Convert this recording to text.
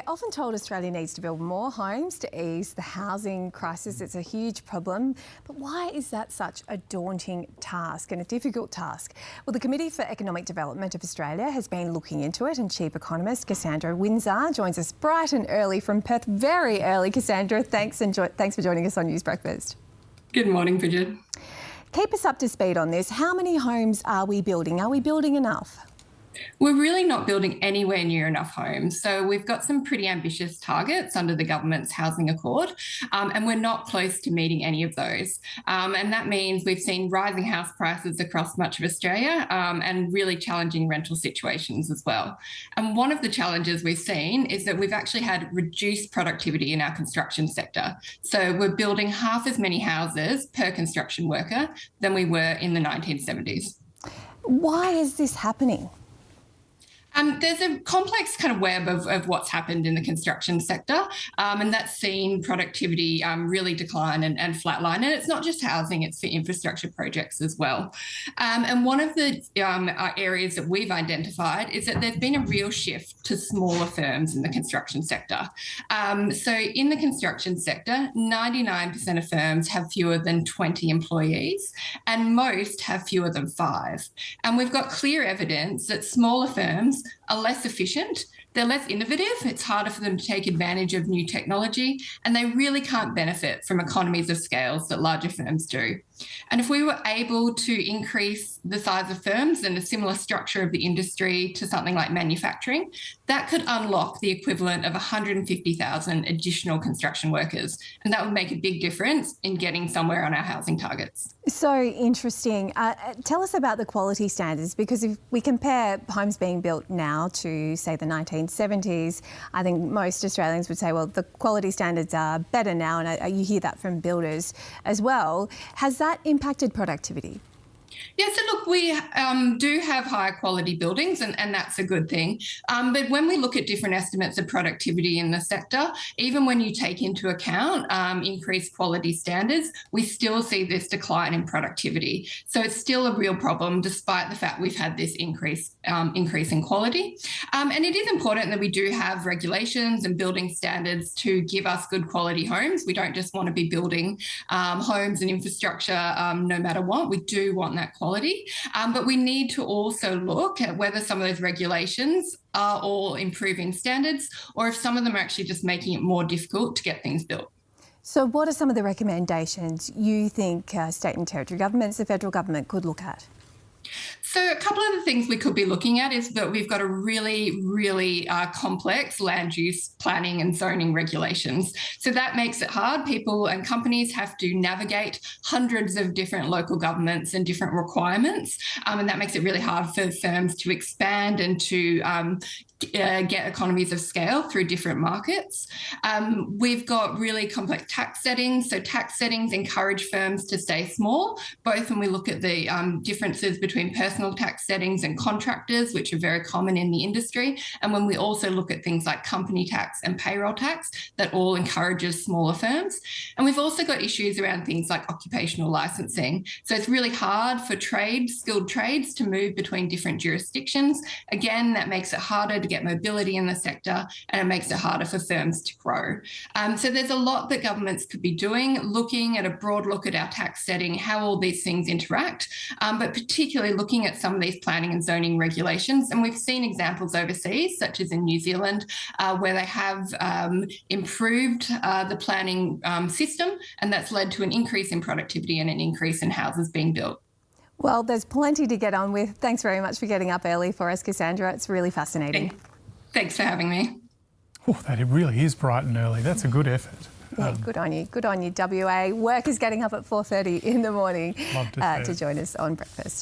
often told Australia needs to build more homes to ease the housing crisis. It's a huge problem. But why is that such a daunting task and a difficult task? Well, the Committee for Economic Development of Australia has been looking into it, and Chief Economist Cassandra Winzar joins us bright and early from Perth. Very early, Cassandra. Thanks for joining us on News Breakfast. Good morning, Bridget. Keep us up to speed on this. How many homes are we building? Are we building enough? We're really not building anywhere near enough homes. So we've got some pretty ambitious targets under the government's housing accord, and we're not close to meeting any of those. And that means we've seen rising house prices across much of Australia and really challenging rental situations as well. And one of the challenges we've seen is that we've actually had reduced productivity in our construction sector. So we're building half as many houses per construction worker than we were in the 1970s. Why is this happening? There's a complex kind of web of what's happened in the construction sector, and that's seen productivity really decline and flatline. And it's not just housing, it's for infrastructure projects as well. And one of the areas that we've identified is that there's been a real shift to smaller firms in the construction sector. So in the construction sector, 99% of firms have fewer than 20 employees, and most have fewer than 5. And we've got clear evidence that smaller firms are less efficient, they're less innovative, it's harder for them to take advantage of new technology, and they really can't benefit from economies of scale that larger firms do. And if we were able to increase the size of firms and a similar structure of the industry to something like manufacturing, that could unlock the equivalent of 150,000 additional construction workers. And that would make a big difference in getting somewhere on our housing targets. So interesting. Tell us about the quality standards, because if we compare homes being built now to, say, the 1970s, I think most Australians would say, well, the quality standards are better now, and you hear that from builders as well. Has that impacted productivity? Yeah, so look, we do have higher quality buildings, and that's a good thing. But when we look at different estimates of productivity in the sector, even when you take into account increased quality standards, we still see this decline in productivity. So it's still a real problem, despite the fact we've had this increase in quality. And it is important that we do have regulations and building standards to give us good quality homes. We don't just want to be building homes and infrastructure no matter what. We do want that quality, but we need to also look at whether some of those regulations are all improving standards, or if some of them are actually just making it more difficult to get things built. So what are some of the recommendations you think state and territory governments, the federal government, could look at? So a couple of the things we could be looking at is that we've got a really complex land use planning and zoning regulations. So that makes it hard. People and companies have to navigate hundreds of different local governments and different requirements. And that makes it really hard for firms to expand and to get economies of scale through different markets. We've got really complex tax settings. So tax settings encourage firms to stay small, both when we look at the differences between personal tax settings and contractors, which are very common in the industry, and when we also look at things like company tax and payroll tax, that all encourages smaller firms. And we've also got issues around things like occupational licensing. So it's really hard for skilled trades to move between different jurisdictions. Again, that makes it harder to get mobility in the sector, and it makes it harder for firms to grow. So there's a lot that governments could be doing, looking at a broad look at our tax setting, how all these things interact, but particularly looking at some of these planning and zoning regulations. And we've seen examples overseas, such as in New Zealand, where they have improved the planning system, and that's led to an increase in productivity and an increase in houses being built. Well, there's plenty to get on with. Thanks very much for getting up early for us, Cassandra. It's really fascinating. Thanks for having me. Oh, that really is bright and early. That's a good effort. Yeah, good on you. Good on you, WA. Work is getting up at 4:30 in the morning to join us on Breakfast.